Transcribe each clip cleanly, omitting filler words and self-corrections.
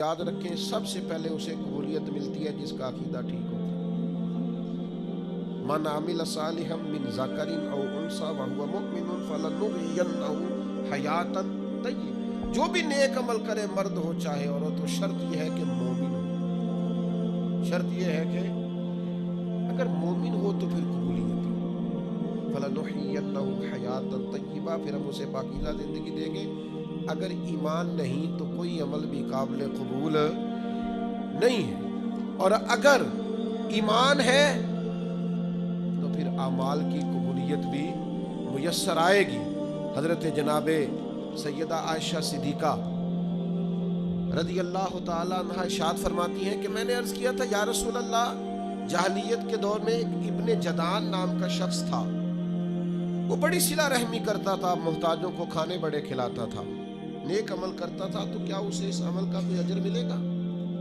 یاد رکھیں سب سے پہلے اسے قبولیت ملتی ہے جس کا عقیدہ ٹھیک ہوتا ہے. من عمل صالحا من ذکر او انثى وهو مؤمن فلنحيينه حیاتا طیبہ. جو بھی نیک عمل کرے مرد ہو چاہے عورت ہو، شرط یہ ہے کہ مومن ہو. شرط یہ ہے کہ اگر مومن ہو تو پھر قبولیت ہے. فلنحيينه حیاتا طیبہ، پھر ہم اسے پاکیزہ زندگی دیں گے. اگر ایمان نہیں تو کوئی عمل بھی قابل قبول نہیں ہے، اور اگر ایمان ہے تو پھر اعمال کی قبولیت بھی میسر آئے گی. حضرت جناب سیدہ عائشہ صدیقہ رضی اللہ تعالیٰ عنہ ارشاد فرماتی ہیں کہ میں نے عرض کیا تھا یا رسول اللہ، جاہلیت کے دور میں ایک ابن جدان نام کا شخص تھا، وہ بڑی صلہ رحمی کرتا تھا، محتاجوں کو کھانے بڑے کھلاتا تھا، نیک عمل کرتا تھا، تو کیا اسے اس عمل کا کوئی اجر ملے گا؟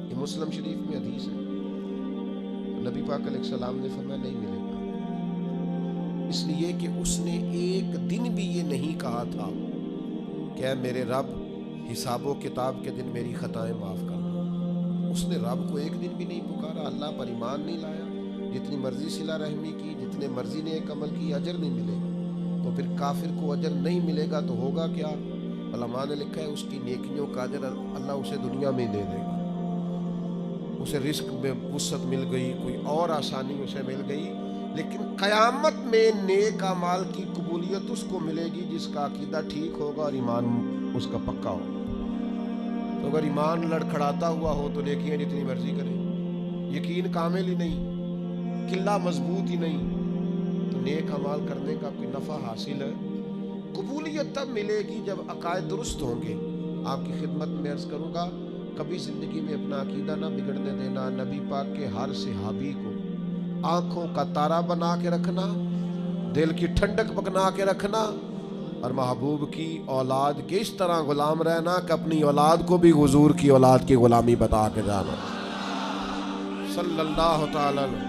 یہ مسلم شریف میں حدیث ہے. نبی پاک علیہ السلام نے فرمایا نہیں ملے گا، اس لیے کہ اس نے ایک دن بھی یہ نہیں کہا تھا کہ اے میرے رب حساب و کتاب کے دن میری خطائیں معاف کرنا. اس نے رب کو ایک دن بھی نہیں پکارا، اللہ پر ایمان نہیں لایا. جتنی مرضی صلہ رحمی کی، جتنے مرضی نیک عمل کی، اجر نہیں ملے گا. تو پھر کافر کو اجر نہیں ملے گا تو ہوگا کیا؟ علماء نے لکھا ہے اس کی نیکیوں کا اجر اللہ اسے دنیا میں دے دے گا. اسے رزق میں وسعت مل گئی، کوئی اور آسانی اسے مل گئی، لیکن قیامت میں نیک اعمال کی قبولیت اس کو ملے گی جس کا عقیدہ ٹھیک ہوگا اور ایمان اس کا پکا ہوگا. تو اگر ایمان لڑکھڑاتا ہوا ہو تو نیکیاں جتنی مرضی کریں، یقین کامل ہی نہیں، قلہ مضبوط ہی نہیں، تو نیک اعمال کرنے کا کوئی نفع حاصل ہے. قبولیت تب ملے گی جب عقائد درست ہوں گے. آپ کی خدمت میں عرض کروں گا، کبھی زندگی میں اپنا عقیدہ نہ بگڑنے دینا. نبی پاک کے ہر صحابی کو آنکھوں کا تارا بنا کے رکھنا، دل کی ٹھنڈک بنا کے رکھنا، اور محبوب کی اولاد کے اس طرح غلام رہنا کہ اپنی اولاد کو بھی حضور کی اولاد کی غلامی بتا کے جانا صلی اللہ تعالی علیہ.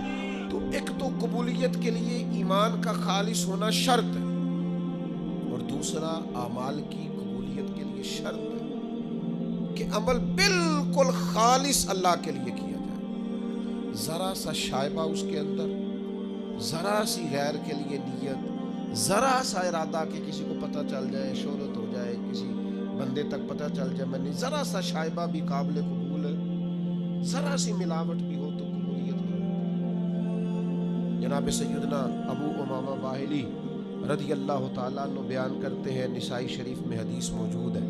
تو ایک تو قبولیت کے لیے ایمان کا خالص ہونا شرط ہے، اور دوسرا اعمال کی قبولیت کے لیے شرط ہے کہ عمل بالکل خالص اللہ کے لیے کیا جائے. ذرا سا شائبہ اس کے اندر، ذرا سی غیر کے لیے نیت، ذرا سا ارادہ کہ کسی کو پتہ چل جائے، شہرت ہو جائے، کسی بندے تک پتہ چل جائے میں نے، ذرا سا شائبہ بھی قابل قبول ہے. ذرا سی ملاوٹ بھی ہو تو قبولیت نہیں ہوتی. جناب سیدنا ابو امامہ باہلی رضی اللہ تعالیٰ عنہ بیان کرتے ہیں، نسائی شریف میں حدیث موجود ہے.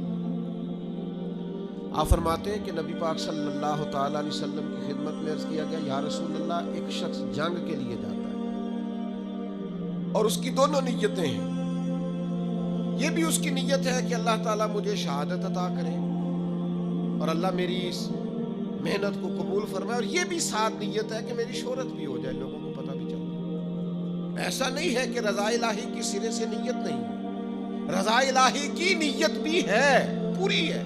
آپ فرماتے ہیں کہ نبی پاک صلی اللہ تعالیٰ علیہ وسلم کی خدمت میں عرض کیا گیا یا رسول اللہ، ایک شخص جنگ کے لیے جاتا ہے اور اس کی دونوں نیتیں ہیں. یہ بھی اس کی نیت ہے کہ اللہ تعالیٰ مجھے شہادت عطا کرے اور اللہ میری اس محنت کو قبول فرمائے، اور یہ بھی ساتھ نیت ہے کہ میری شہرت بھی ہو جائے، لوگوں کو پتہ بھی چل جائے. ایسا نہیں ہے کہ رضا الہی کی سرے سے نیت نہیں ہے، رضا الہی کی نیت بھی ہے، پوری ہے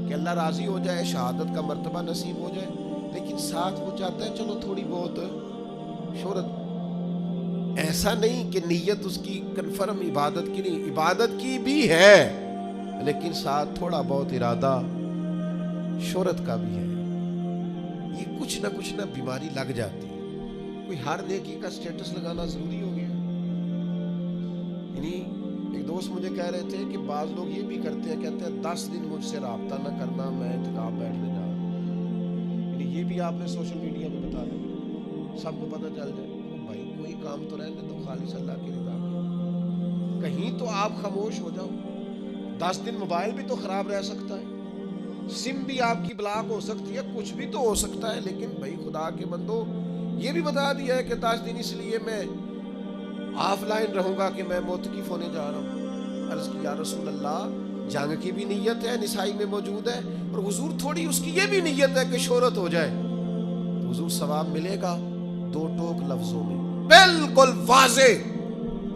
کہ اللہ راضی ہو جائے، شہادت کا مرتبہ نصیب ہو جائے، لیکن ساتھ وہ چاہتا ہے چلو تھوڑی بہت شہرت. ایسا نہیں کہ نیت اس کی کنفرم عبادت کی نہیں، عبادت کی بھی ہے، لیکن ساتھ تھوڑا بہت ارادہ شہرت کا بھی ہے. یہ کچھ نہ بیماری لگ جاتی ہے. کوئی ہر نیکی کا سٹیٹس لگانا ضروری ہو گیا. یعنی ایک دوست مجھے کہہ رہے تھے کہ بعض لوگ یہ بھی کرتے ہیں، کہتے ہیں 10 دن مجھ سے رابطہ نہ کرنا، میں اعتکاف بیٹھنے جا رہا ہوں. یعنی یہ بھی آپ نے سوشل میڈیا پہ بتا دیا، سب کو پتہ چل جائے. بھائی کوئی کام تو رہنے دو خالص اللہ کی رضا کے. کہیں تو آپ خاموش ہو جاؤ. 10 دن موبائل بھی تو خراب رہ سکتا ہے، سم بھی آپ کی بلاک ہو سکتی ہے، کچھ بھی تو ہو سکتا ہے، لیکن بھائی خدا کے بندو یہ بھی بتا دیا ہے کہ 10 دن اس لیے میں آف لائن رہوں گا کہ میں موتقف ہونے جا رہا ہوں. عرض کی یا رسول اللہ، جنگ کی بھی نیت ہے، نسائی میں موجود ہے، اور حضور تھوڑی اس کی یہ بھی نیت ہے کہ شہرت ہو جائے. تو حضور ثواب ملے گا 2 ٹوک لفظوں میں بالکل واضح.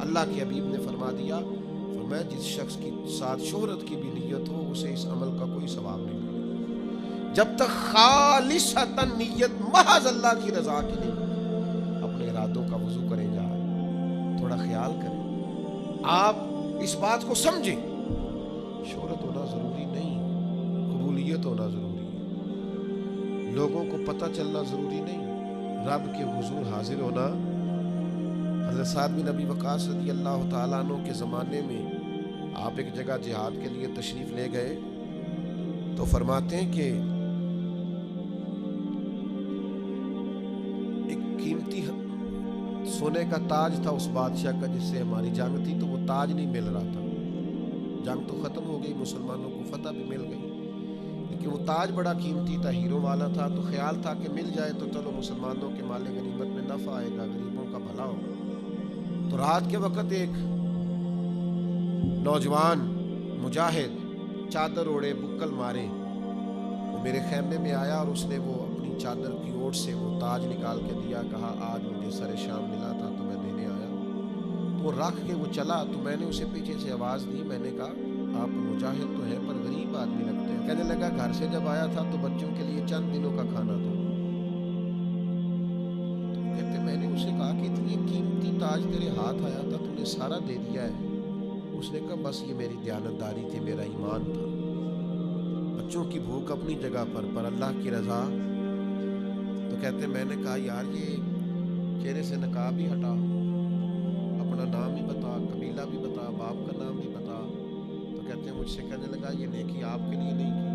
اللہ کے حبیب نے فرما دیا، فرمایا جس شخص کی ساتھ شہرت کی بھی نیت ہو اسے اس عمل کا کوئی ثواب نہیں ملے گا جب تک خالصتاً نیت محض اللہ کی رضا کی نہیں. اپنے ارادوں کا وضو کریں جا، تھوڑا خیال کریں. آپ اس بات کو سمجھیں، شہرت ہونا ضروری نہیں، قبولیت ہونا ضروری ہے. لوگوں کو پتہ چلنا ضروری نہیں، رب کے حضور حاضر ہونا۔ حضرت سعد بن ابی وقاص رضی اللہ تعالیٰ عنہ کے زمانے میں آپ ایک جگہ جہاد کے لیے تشریف لے گئے تو فرماتے ہیں کہ ایک قیمتی سونے کا تاج تھا اس بادشاہ کا جس سے ہماری جنگ تھی، تو وہ تاج نہیں مل رہا تھا۔ جنگ تو ختم ہو گئی، مسلمانوں کو فتح بھی مل گئی، لیکن وہ تاج بڑا قیمتی تھا، ہیروں والا تھا، تو خیال تھا کہ مل جائے تو چلو مسلمانوں کے مال غنیمت میں نفع آئے گا، غریبوں کا بھلا ہوگا۔ تو رات کے وقت ایک نوجوان مجاہد چادر اوڑے بکل مارے وہ میرے خیمے میں آیا اور اس نے وہ اپنی چادر کی اوٹ سے وہ تاج نکال کے دیا، کہا آج مجھے سر شام ملا تھا تو میں دینے آیا ہوں۔ تو وہ رکھ کے وہ چلا، تو میں نے اسے پیچھے سے آواز دی، میں نے کہا آپ مجاہد تو ہیں پر غریب آدمی لگتے ہیں۔ کہنے لگا گھر سے جب آیا تھا تو بچوں کے لیے چند دنوں کا کھانا تھا۔ تو کہتے میں نے اسے کہا کہ اتنی قیمتی تاج تیرے ہاتھ آیا تھا تو نے سارا دے دیا ہے۔ اس نے کہا بس یہ میری دیانتداری تھی، میرا ایمان تھا، بچوں کی بھوک اپنی جگہ پر اللہ کی رضا۔ تو کہتے میں نے کہا یار یہ چہرے سے نقاب بھی ہٹا، اپنا نام بھی بتا، قبیلہ بھی بتا، باپ کا نام بھی بتا۔ تو کہتے ہیں مجھ سے کہنے لگا یہ نیکی آپ کے لیے نہیں کی،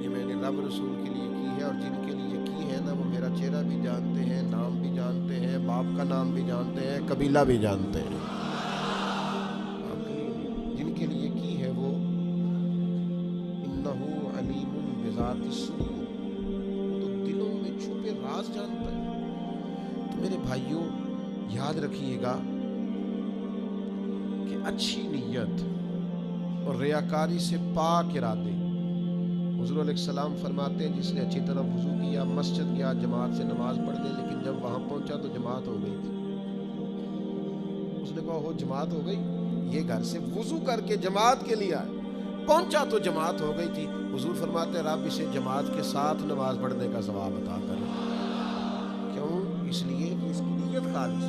یہ میں نے رب رسول کے لیے کی ہے، اور جن کے لیے کی ہے نا وہ میرا چہرہ بھی جانتے ہیں، نام بھی جانتے ہیں، باپ کا نام بھی جانتے ہیں، قبیلہ بھی جانتے ہیں۔ جن کے لیے کی ہے وہ انہ علیم بذات الصدور، تو دلوں میں چھپے راز جانتا ہے۔ تو میرے بھائیوں یاد رکھیے گا کہ اچھی نیت اور ریاکاری سے پاک ارادے، حضور علیہ السلام فرماتے ہیں جس نے اچھی طرح وضو کیا، مسجد گیا، جماعت سے نماز پڑھ لی، لیکن جب وہاں پہنچا تو جماعت ہو گئی تھی۔ اس نے کہا ہو جماعت ہو گئی، یہ گھر سے وضو کر کے جماعت کے لیے آئے، پہنچا تو جماعت ہو گئی تھی۔ حضور فرماتے ہیں رب اسے جماعت کے ساتھ نماز پڑھنے کا ثواب عطا کرے۔ کیوں؟ اس لیے کہ اس کی نیت خالص،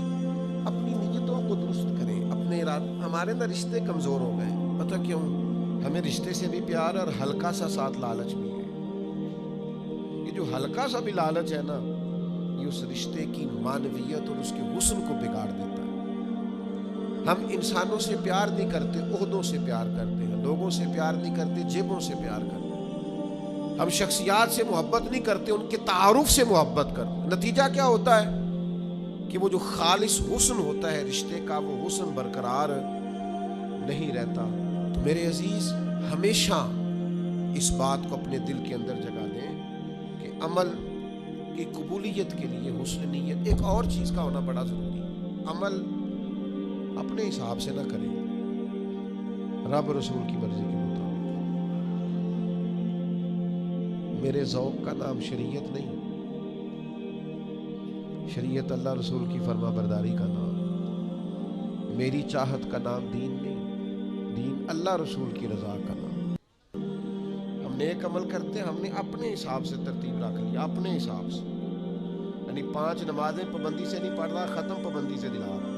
اپنی نیتوں کو درست کریں، اپنے ہمارے اندر رشتے کمزور ہو گئے، پتہ کیوں؟ ہمیں رشتے سے بھی پیار اور ہلکا سا ساتھ لالچ بھی ہے۔ یہ جو ہلکا سا بھی لالچ ہے نا یہ اس رشتے کی معنویت اور اس کے حسن کو بگاڑ دیتا ہے۔ ہم انسانوں سے پیار نہیں کرتے، عہدوں سے پیار کرتے ہیں، لوگوں سے پیار نہیں کرتے، جیبوں سے پیار کرتے ہیں۔ ہم شخصیات سے محبت نہیں کرتے، ان کے تعارف سے محبت کرتے ہیں۔ نتیجہ کیا ہوتا ہے کہ وہ جو خالص حسن ہوتا ہے رشتے کا وہ حسن برقرار نہیں رہتا۔ تو میرے عزیز ہمیشہ اس بات کو اپنے دل کے اندر جگہ دیں کہ عمل کی قبولیت کے لیے حسن نیت ایک اور چیز کا ہونا بڑا ضروری ہے۔ عمل اپنے حساب سے نہ کریں، رب رسول کی مرضی کے مطابق۔ میرے ذوق کا نام شریعت نہیں، شریعت اللہ رسول کی فرما برداری کا نام، میری چاہت کا نام دین نہیں، دین اللہ رسول کی رضا کا نام۔ ہم نیک عمل کرتے ہیں، ہم نے اپنے حساب سے ترتیب رکھ لی، اپنے حساب سے، یعنی 5 نمازیں پابندی سے نہیں پڑھ رہا، ختم پابندی سے دلا رہا،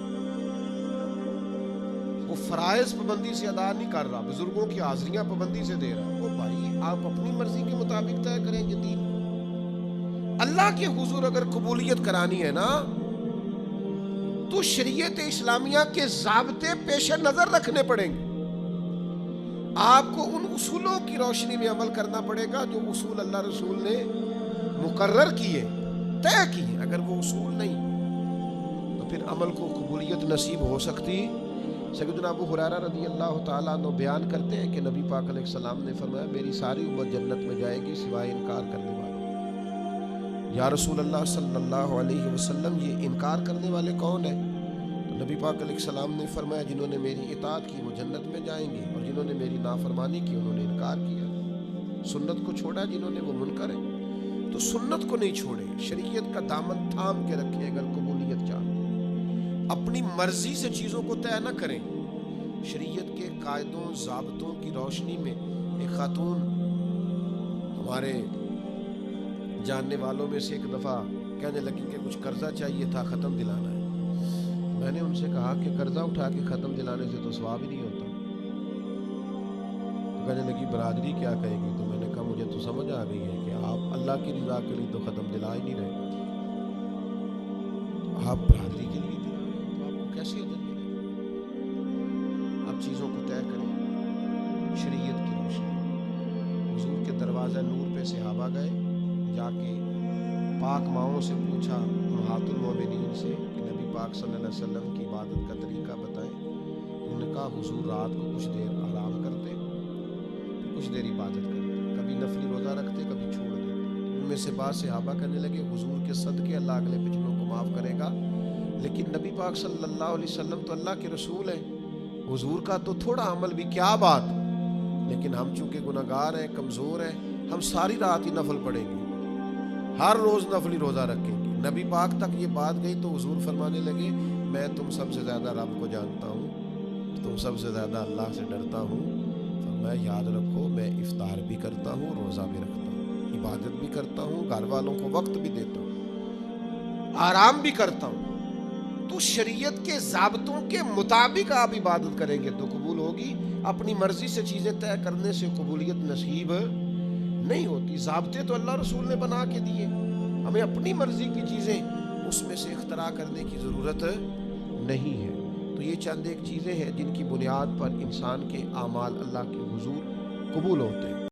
وہ فرائض پابندی سے ادا نہیں کر رہا، بزرگوں کی حاضریاں پابندی سے دے رہا۔ وہ بھائی آپ اپنی مرضی کے مطابق طے کریں گے دین۔ اللہ کے حضور اگر قبولیت کرانی ہے نا تو شریعت اسلامیہ کے ضابطے پیش نظر رکھنے پڑیں گے۔ آپ کو ان اصولوں کی روشنی میں عمل کرنا پڑے گا جو اصول اللہ رسول نے مقرر کیے، طے کیے۔ اگر وہ اصول نہیں تو پھر عمل کو قبولیت نصیب ہو سکتی۔ سیدنا ابو ہریرہ رضی اللہ تعالیٰ عنہ بیان کرتے ہیں کہ نبی پاک علیہ السلام نے فرمایا میری ساری امت جنت میں جائے گی سوائے انکار کرنے والوں۔ یا رسول اللہ صلی اللہ علیہ وسلم یہ انکار کرنے والے کون ہیں؟ تو نبی پاک علیہ السلام نے فرمایا جنہوں نے میری اطاعت کی وہ جنت میں جائیں گے، اور جنہوں نے میری نافرمانی کی انہوں نے انکار کیا، سنت کو چھوڑا جنہوں نے وہ منکر ہے۔ تو سنت کو نہیں چھوڑے، شریعت کا دامن تھام کے رکھے اگر قبولیت چاہتے۔ اپنی مرضی سے چیزوں کو طے نہ کریں۔ شریعت کے قاعدوں ضابطوں کی روشنی میں ایک خاتون ہمارے جاننے والوں میں سے ایک دفعہ کہنے لگی کہ کچھ قرضہ چاہیے تھا، ختم دلانا ہے۔ میں نے ان سے کہا کہ قرضہ اٹھا کے ختم دلانے سے تو ثواب ہی نہیں ہوتا۔ کہنے لگی برادری کیا کہے گی؟ تو میں نے کہا مجھے تو سمجھ آ گئی ہے کہ آپ اللہ کی رضا کے لیے تو قدم دلا ہی نہیں رہے، آپ برادری کے لیے دلا رہے ہیں، تو آپ کو کیسے اجر ملے گا؟ آپ چیزوں کو طے کریں شریعت کی روشنی میں۔ حضور کے دروازہ نور پہ صحابہ گئے، جا کے پاک ماؤں سے پوچھا امہات المومنین سے کہ نبی پاک صلی اللہ علیہ وسلم کی عبادت کا طریقہ بتائیں۔ انہوں نے کہا حضور رات کو کچھ دیر آرام کرتے، کچھ دیر عبادت کرتے، کبھی نفلی روزہ رکھتے، کبھی چھوڑ دیتے۔ ان میں سے بعض صحابہ کہنے لگے حضور کے صدقے اللہ اگلے پچھلوں کو معاف کرے گا، لیکن نبی پاک صلی اللہ علیہ وسلم تو اللہ کے رسول ہیں، حضور کا تو تھوڑا عمل بھی کیا بات، لیکن ہم چونکہ گناہگار ہیں، کمزور ہیں، ہم ساری رات ہی نفل پڑھیں گے، ہر روز نفلی روزہ رکھیں گے۔ نبی پاک تک یہ بات گئی تو حضور فرمانے لگے میں تم سب سے زیادہ رب کو جانتا ہوں، تم سب سے زیادہ اللہ سے ڈرتا ہوں، فرمایا یاد رکھو میں افطار بھی کرتا ہوں، روزہ بھی رکھتا ہوں، عبادت بھی کرتا ہوں، گھر والوں کو وقت بھی دیتا ہوں، آرام بھی کرتا ہوں۔ تو شریعت کے ضابطوں کے مطابق آپ عبادت کریں گے تو قبول ہوگی، اپنی مرضی سے چیزیں طے کرنے سے قبولیت نصیب نہیں ہوتی۔ ضابطے تو اللہ رسول نے بنا کے دیے، ہمیں اپنی مرضی کی چیزیں اس میں سے اختراع کرنے کی ضرورت نہیں ہے۔ تو یہ چند ایک چیزیں ہیں جن کی بنیاد پر انسان کے اعمال اللہ کے حضور قبول ہوتے ہیں۔